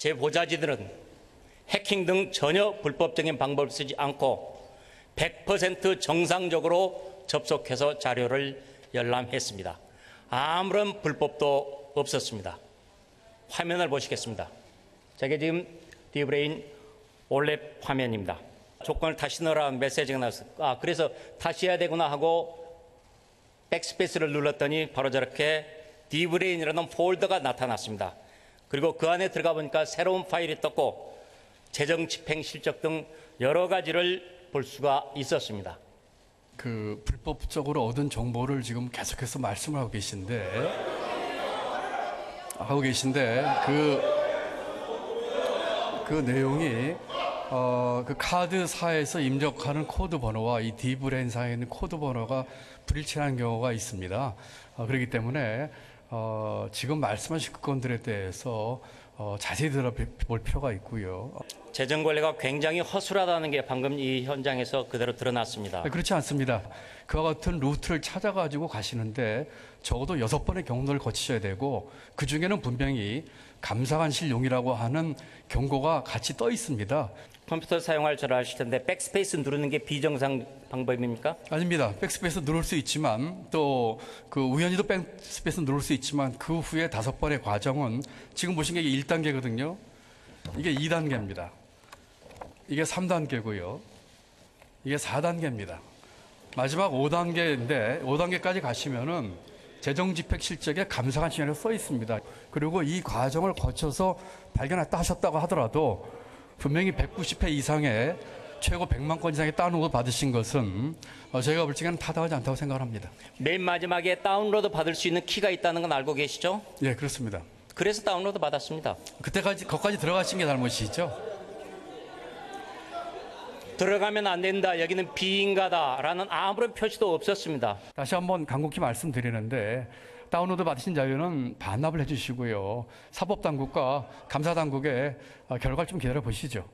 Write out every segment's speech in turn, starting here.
제 보좌진들은 해킹 등 전혀 불법적인 방법을 쓰지 않고 100% 정상적으로 접속해서 자료를 열람했습니다. 아무런 불법도 없었습니다. 화면을 보시겠습니다. 저게 지금 디브레인 올랩 화면입니다. 조건을 다시 넣으라는 메시지가 나왔어요. 그래서 다시 해야 되구나 하고 백스페이스를 눌렀더니 바로 저렇게 디브레인이라는 폴더가 나타났습니다. 그리고 그 안에 들어가 보니까 새로운 파일이 떴고 재정 집행 실적 등 여러 가지를 볼 수가 있었습니다. 그 불법적으로 얻은 정보를 지금 계속해서 말씀을 하고 계신데 그 내용이 그 카드사에서 입력하는 코드 번호와 이 디브레인사에 있는 코드 번호가 불일치하는 경우가 있습니다. 그렇기 때문에 지금 말씀하신 그 건들에 대해서 자세히 들어볼 필요가 있고요. 재정 관리가 굉장히 허술하다는 게 방금 이 현장에서 그대로 드러났습니다. 그렇지 않습니다. 그와 같은 루트를 찾아가지고 가시는데 적어도 6번의 경로를 거치셔야 되고 그중에는 분명히 감사관실용이라고 하는 경고가 같이 떠 있습니다. 컴퓨터 사용할 줄 아실 텐데 백스페이스 누르는 게 비정상 방법입니까? 아닙니다. 백스페이스 누를 수 있지만 또 그 우연히도 백스페이스 누를 수 있지만 그 후에 5번의 과정은 지금 보신 게 1단계거든요. 이게 2단계입니다. 이게 3단계고요. 이게 4단계입니다. 마지막 5단계인데 5단계까지 가시면은 재정집행 실적에 감사관실이라고 써 있습니다. 그리고 이 과정을 거쳐서 발견했다 하셨다고 하더라도 분명히 190회 이상의 최고 100만 건 이상의 다운로드 받으신 것은 저희가 볼 적에는 타당하지 않다고 생각합니다. 맨 마지막에 다운로드 받을 수 있는 키가 있다는 건 알고 계시죠? 예, 그렇습니다. 그래서 다운로드 받았습니다. 거기까지 들어가신 게 잘못이죠? 들어가면 안 된다, 여기는 비인가다라는 아무런 표시도 없었습니다. 다시 한번 간곡히 말씀드리는데 다운로드 받으신 자료는 반납을 해주시고요. 사법당국과 감사당국의 결과를 좀 기다려 보시죠.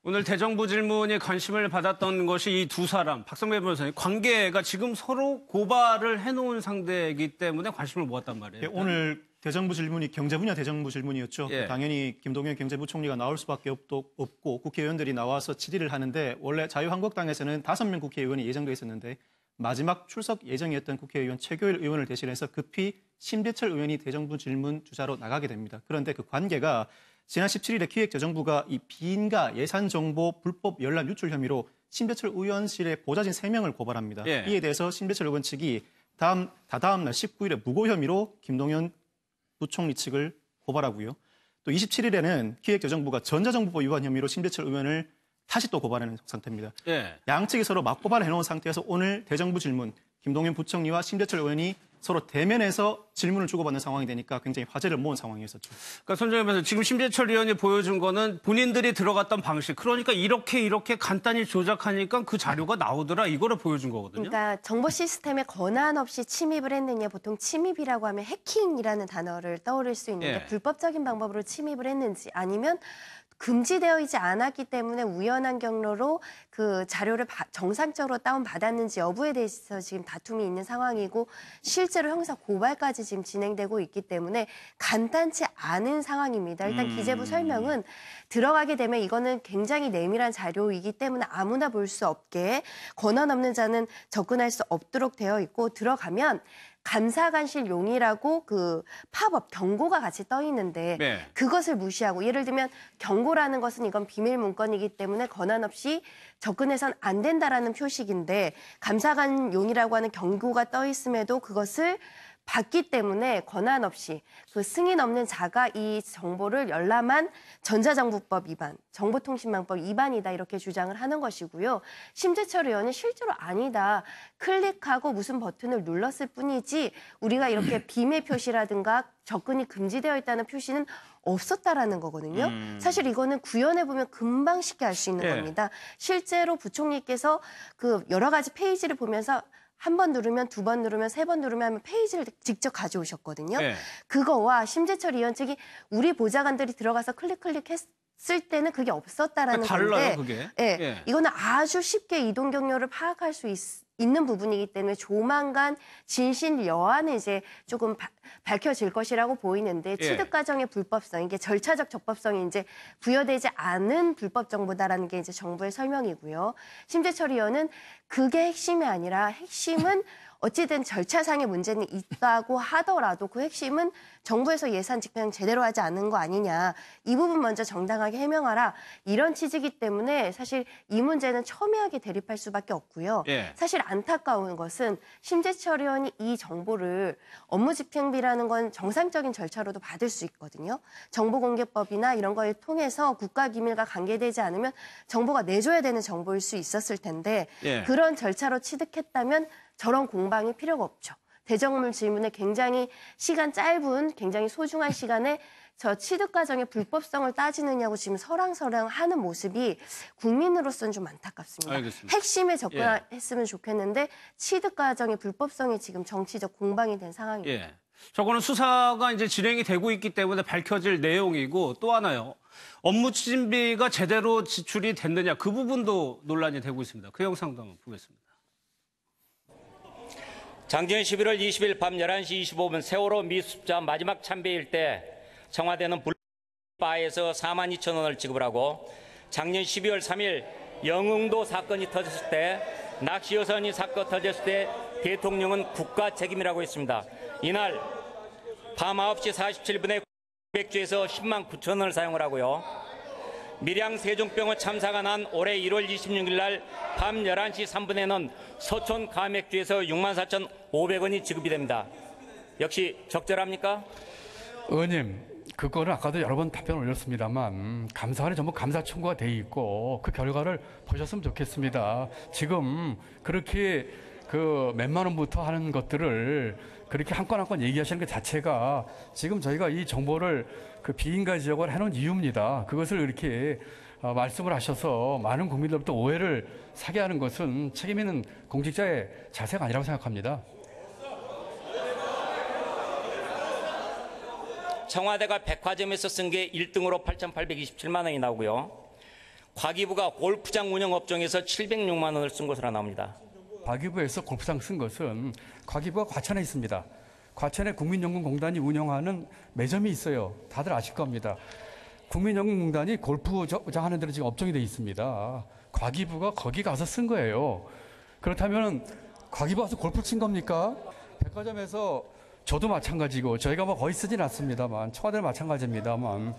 오늘 대정부 질문에 관심을 받았던 것이 이 두 사람, 박성배 변호사님, 관계가 지금 서로 고발을 해놓은 상대이기 때문에 관심을 모았단 말이에요. 예, 오늘 대정부 질문이 경제 분야 대정부 질문이었죠. 예. 당연히 김동연 경제부총리가 나올 수밖에 없고 국회의원들이 나와서 질의를 하는데 원래 자유한국당에서는 5명 국회의원이 예정돼 있었는데 마지막 출석 예정이었던 국회의원 최교일 의원을 대신해서 급히 심재철 의원이 대정부 질문 주자로 나가게 됩니다. 그런데 그 관계가 지난 17일에 기획재정부가 이 비인가 예산정보 불법 열람 유출 혐의로 심재철 의원실의 보좌진 3명을 고발합니다. 예. 이에 대해서 심재철 의원 측이 다다음 날 19일에 무고 혐의로 김동연 부총리 측을 고발하고요. 또 27일에는 기획재정부가 전자정보법 위반 혐의로 심재철 의원을 다시 또 고발하는 상태입니다. 예. 양측이 서로 맞고발을 해놓은 상태에서 오늘 대정부 질문, 김동연 부총리와 심재철 의원이 서로 대면해서 질문을 주고받는 상황이 되니까 굉장히 화제를 모은 상황이었었죠. 그러니까 손정혜 변호사, 지금 심재철 의원이 보여준 거는 본인들이 들어갔던 방식, 그러니까 이렇게 간단히 조작하니까 그 자료가 나오더라, 이거를 보여준 거거든요. 그러니까 정보 시스템에 권한 없이 침입을 했느냐, 보통 침입이라고 하면 해킹이라는 단어를 떠올릴 수 있는데 예. 불법적인 방법으로 침입을 했는지 아니면 금지되어 있지 않았기 때문에 우연한 경로로 그 자료를 정상적으로 다운받았는지 여부에 대해서 지금 다툼이 있는 상황이고 실제로 형사 고발까지 지금 진행되고 있기 때문에 간단치 않은 상황입니다. 일단 기재부 설명은 들어가게 되면 이거는 굉장히 내밀한 자료이기 때문에 아무나 볼 수 없게 권한 없는 자는 접근할 수 없도록 되어 있고 들어가면 감사관실용이라고 그 팝업 경고가 같이 떠 있는데 네. 그것을 무시하고 예를 들면 경고라는 것은 이건 비밀 문건이기 때문에 권한 없이 접근해서는 안 된다라는 표식인데 감사관용이라고 하는 경고가 떠 있음에도 그것을 받기 때문에 권한 없이 그 승인 없는 자가 이 정보를 열람한 전자정보법 위반, 정보통신망법 위반이다 이렇게 주장을 하는 것이고요. 심재철 의원은 실제로 아니다. 클릭하고 무슨 버튼을 눌렀을 뿐이지 우리가 이렇게 비밀 표시라든가 접근이 금지되어 있다는 표시는 없었다라는 거거든요. 사실 이거는 구현해 보면 금방 쉽게 알 수 있는 예. 겁니다. 실제로 부총리께서 그 여러 가지 페이지를 보면서 한 번 누르면 2번 누르면 3번 누르면 하면 페이지를 직접 가져오셨거든요. 네. 그거와 심재철 위원 측이 우리 보좌관들이 들어가서 클릭했을 때는 그게 없었다라는 달라요, 건데 그게. 예, 예. 이거는 아주 쉽게 이동 경로를 파악할 수 있는 부분이기 때문에 조만간 진실 여하는 이제 조금 밝혀질 것이라고 보이는데 예. 취득 과정의 불법성, 이게 절차적 적법성이 이제 부여되지 않은 불법 정보다라는 게 이제 정부의 설명이고요. 심재철 의원은 그게 핵심이 아니라 핵심은 어찌든 절차상의 문제는 있다고 하더라도 그 핵심은 정부에서 예산 집행 제대로 하지 않은 거 아니냐. 이 부분 먼저 정당하게 해명하라. 이런 취지이기 때문에 사실 이 문제는 첨예하게 대립할 수밖에 없고요. 예. 사실 안타까운 것은 심재철 의원이 이 정보를 업무 집행비라는 건 정상적인 절차로도 받을 수 있거든요. 정보공개법이나 이런 걸 통해서 국가기밀과 관계되지 않으면 정보가 내줘야 되는 정보일 수 있었을 텐데 예. 그런 절차로 취득했다면 저런 공방이 필요가 없죠. 대정물 질문에 굉장히 시간 짧은 굉장히 소중한 시간에 저 취득 과정의 불법성을 따지느냐고 지금 설왕설왕하는 모습이 국민으로서는 좀 안타깝습니다. 알겠습니다. 핵심에 접근했으면 좋겠는데 취득 과정의 불법성이 지금 정치적 공방이 된 상황입니다. 예. 저거는 수사가 이제 진행이 되고 있기 때문에 밝혀질 내용이고 또 하나요. 업무 추진비가 제대로 지출이 됐느냐 그 부분도 논란이 되고 있습니다. 그 영상도 한번 보겠습니다. 작년 11월 20일 밤 11시 25분 세월호 미수습자 마지막 참배일 때 청와대는 바에서 4만 2천 원을 지급하고 작년 12월 3일 영흥도 사건이 터졌을 때 낚시 여선이 사건 터졌을 때 대통령은 국가 책임이라고 했습니다. 이날 밤 9시 47분에 900주에서 10만 9천 원을 사용을 하고요. 밀양 세종병원 참사가 난 올해 1월 26일 날 밤 11시 3분에는 서촌 감액주에서 6만 4,500원이 지급이 됩니다. 역시 적절합니까? 의원님, 그거는 아까도 여러 번 답변 올렸습니다만 감사원에 전부 감사 청구가 돼 있고 그 결과를 보셨으면 좋겠습니다. 지금 그렇게 그 몇만 원부터 하는 것들을 그렇게 한 건 한 건 얘기하시는 것 자체가 지금 저희가 이 정보를 그 비인가 지역으로 해놓은 이유입니다. 그것을 이렇게 말씀을 하셔서 많은 국민들부터 오해를 사게 하는 것은 책임 있는 공직자의 자세가 아니라고 생각합니다. 청와대가 백화점에서 쓴 게 1등으로 8,827만 원이 나오고요. 과기부가 골프장 운영 업종에서 706만 원을 쓴 것으로 나옵니다. 과기부에서 골프장 쓴 것은 과기부가 과천에 있습니다. 과천에 국민연금공단이 운영하는 매점이 있어요. 다들 아실 겁니다. 국민연금공단이 골프장 하는 데로 지금 업종이 되어 있습니다. 과기부가 거기 가서 쓴 거예요. 그렇다면 과기부 가서 골프 친 겁니까? 백화점에서 저도 마찬가지고 저희가 뭐 거의 쓰진 않습니다만 청와대는 마찬가지입니다만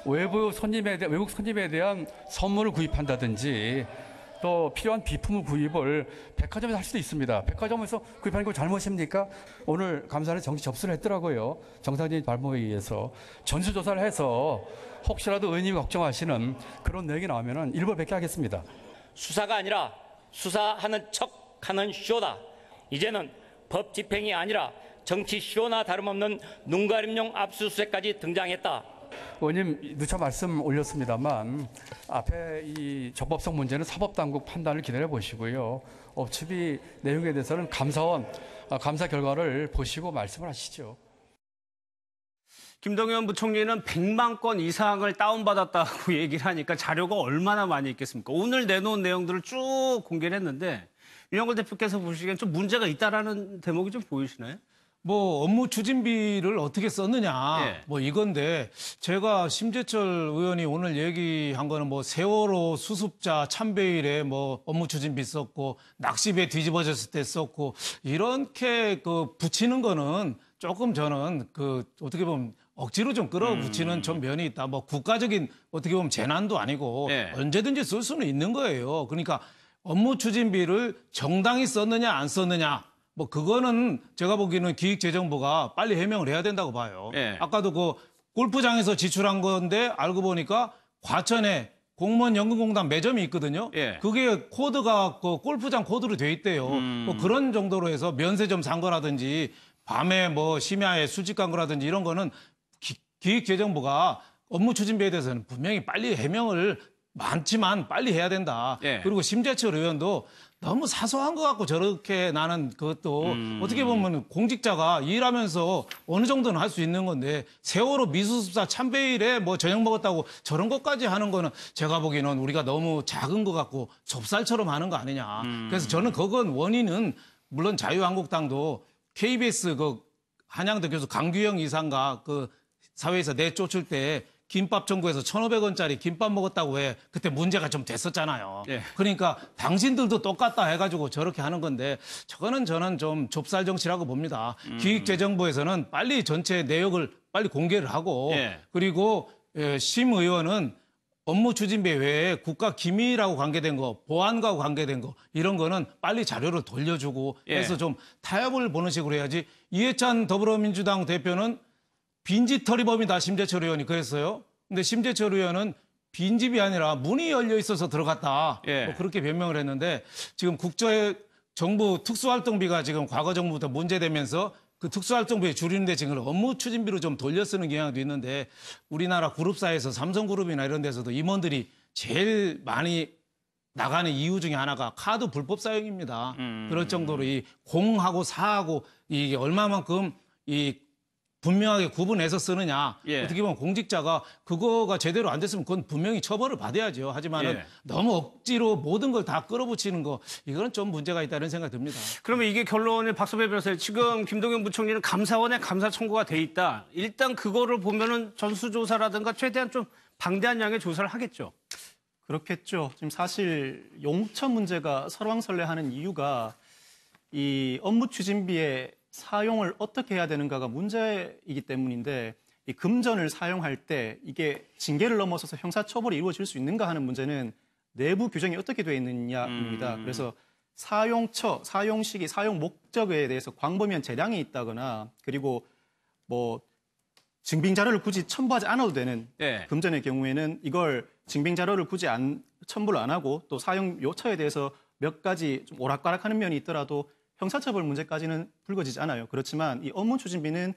외국 손님에 대한 선물을 구입한다든지 또 필요한 비품을 구입을 백화점에서 할 수도 있습니다. 백화점에서 구입하는 거 잘못입니까? 오늘 감사원에 정식 접수를 했더라고요. 정상적인 발목에 의해서 전수조사를 해서 혹시라도 의원님이 걱정하시는 그런 내용이 나오면 일벌백계 하겠습니다. 수사가 아니라 수사하는 척하는 쇼다. 이제는 법 집행이 아니라 정치 쇼나 다름없는 눈가림용 압수수색까지 등장했다. 의원님 누차 말씀 올렸습니다만 앞에 이 적법성 문제는 사법당국 판단을 기다려 보시고요. 업추비 내용에 대해서는 감사원 감사 결과를 보시고 말씀을 하시죠. 김동연 부총리는 100만 건 이상을 다운받았다고 얘기를 하니까 자료가 얼마나 많이 있겠습니까? 오늘 내놓은 내용들을 쭉 공개를 했는데 윤영걸 대표께서 보시기엔 좀 문제가 있다라는 대목이 좀 보이시나요? 뭐 업무 추진비를 어떻게 썼느냐 예. 뭐 이건데 제가 심재철 의원이 오늘 얘기한 거는 뭐 세월호 수습자 참배일에 뭐 업무 추진비 썼고 낚시배 뒤집어졌을 때 썼고 이렇게 그 붙이는 거는 조금 저는 그 어떻게 보면 억지로 좀 끌어붙이는 좀 면이 있다. 뭐 국가적인 어떻게 보면 재난도 아니고 예. 언제든지 쓸 수는 있는 거예요. 그러니까 업무 추진비를 정당히 썼느냐 안 썼느냐 뭐 그거는 제가 보기에는 기획재정부가 빨리 해명을 해야 된다고 봐요. 예. 아까도 그 골프장에서 지출한 건데 알고 보니까 과천에 공무원 연금공단 매점이 있거든요. 예. 그게 코드가 그 골프장 코드로 돼 있대요. 뭐 그런 정도로 해서 면세점 산 거라든지 밤에 뭐 심야에 술집 간 거라든지 이런 거는 기획재정부가 업무 추진비에 대해서는 분명히 빨리 해명을 많지만 빨리 해야 된다. 예. 그리고 심재철 의원도 너무 사소한 것 같고 저렇게 나는 그것도 어떻게 보면 공직자가 일하면서 어느 정도는 할 수 있는 건데 세월호 미수습사 참배일에 뭐 저녁 먹었다고 저런 것까지 하는 거는 제가 보기에는 우리가 너무 작은 것 같고 좁쌀처럼 하는 거 아니냐. 그래서 저는 그건 원인은 물론 자유한국당도 KBS 그 한양대 교수 강규영 이사가 그 사회에서 내쫓을 때 김밥 전국에서 1,500원짜리 김밥 먹었다고 해. 그때 문제가 좀 됐었잖아요. 예. 그러니까 당신들도 똑같다 해가지고 저렇게 하는 건데 저거는 저는 좀 좁쌀 정치라고 봅니다. 기획재정부에서는 빨리 전체 내역을 빨리 공개를 하고 예. 그리고 심 의원은 업무 추진비 외에 국가 기밀하고 관계된 거, 보안과 관계된 거 이런 거는 빨리 자료를 돌려주고 예. 해서 좀 타협을 보는 식으로 해야지. 이해찬 더불어민주당 대표는 빈집털이범이다 심재철 의원이 그랬어요. 근데 심재철 의원은 빈집이 아니라 문이 열려 있어서 들어갔다. 예. 뭐 그렇게 변명을 했는데 지금 정부 특수활동비가 지금 과거 정부부터 문제되면서 그 특수활동비에 줄이는데 지금 업무 추진비로 좀 돌려 쓰는 경향도 있는데 우리나라 그룹사에서 삼성그룹이나 이런 데서도 임원들이 제일 많이 나가는 이유 중에 하나가 카드 불법 사용입니다. 그럴 정도로 이 공하고 사하고 이게 얼마만큼 이 분명하게 구분해서 쓰느냐. 예. 어떻게 보면 공직자가 그거가 제대로 안 됐으면 그건 분명히 처벌을 받아야죠. 하지만은 예. 너무 억지로 모든 걸 다 끌어붙이는 거 이거는 좀 문제가 있다는 생각이 듭니다. 그러면 이게 결론을 박서배 변호사 지금 김동연 부총리는 감사원에 감사 청구가 돼 있다. 일단 그거를 보면은 전수조사라든가 최대한 좀 방대한 양의 조사를 하겠죠. 그렇겠죠. 지금 사실 용처 문제가 설왕설래하는 이유가 이 업무 추진비의 사용을 어떻게 해야 되는가가 문제이기 때문인데 이 금전을 사용할 때 이게 징계를 넘어서서 형사처벌이 이루어질 수 있는가 하는 문제는 내부 규정이 어떻게 되어 있느냐입니다. 그래서 사용처, 사용 시기, 사용 목적에 대해서 광범위한 재량이 있다거나 그리고 뭐 증빙 자료를 굳이 첨부하지 않아도 되는 예. 금전의 경우에는 이걸 증빙 자료를 굳이 첨부를 안 하고 또 사용 요처에 대해서 몇 가지 좀 오락가락하는 면이 있더라도 형사처벌 문제까지는 불거지지 않아요. 그렇지만 이 업무 추진비는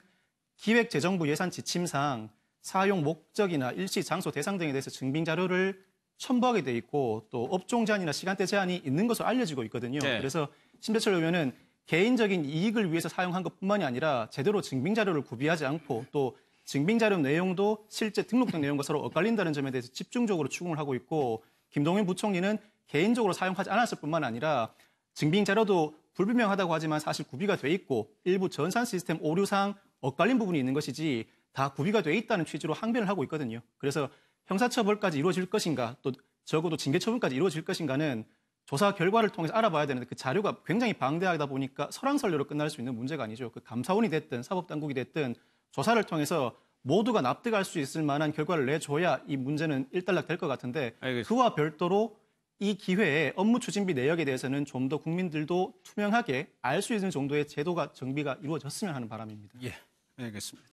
기획재정부 예산 지침상 사용 목적이나 일시, 장소, 대상 등에 대해서 증빙 자료를 첨부하게 돼 있고 또 업종 제한이나 시간대 제한이 있는 것으로 알려지고 있거든요. 네. 그래서 심재철 의원은 개인적인 이익을 위해서 사용한 것뿐만이 아니라 제대로 증빙 자료를 구비하지 않고 또 증빙 자료 내용도 실제 등록된 내용과 서로 엇갈린다는 점에 대해서 집중적으로 추궁을 하고 있고 김동연 부총리는 개인적으로 사용하지 않았을 뿐만 아니라 증빙 자료도 불분명하다고 하지만 사실 구비가 돼 있고 일부 전산 시스템 오류상 엇갈린 부분이 있는 것이지 다 구비가 돼 있다는 취지로 항변을 하고 있거든요. 그래서 형사처벌까지 이루어질 것인가 또 적어도 징계처분까지 이루어질 것인가는 조사 결과를 통해서 알아봐야 되는데 그 자료가 굉장히 방대하다 보니까 설왕설래로 끝날 수 있는 문제가 아니죠. 그 감사원이 됐든 사법당국이 됐든 조사를 통해서 모두가 납득할 수 있을 만한 결과를 내줘야 이 문제는 일단락 될 것 같은데 알겠습니다. 그와 별도로 이 기회에 업무 추진비 내역에 대해서는 좀 더 국민들도 투명하게 알 수 있는 정도의 제도가 정비가 이루어졌으면 하는 바람입니다. 예, 알겠습니다.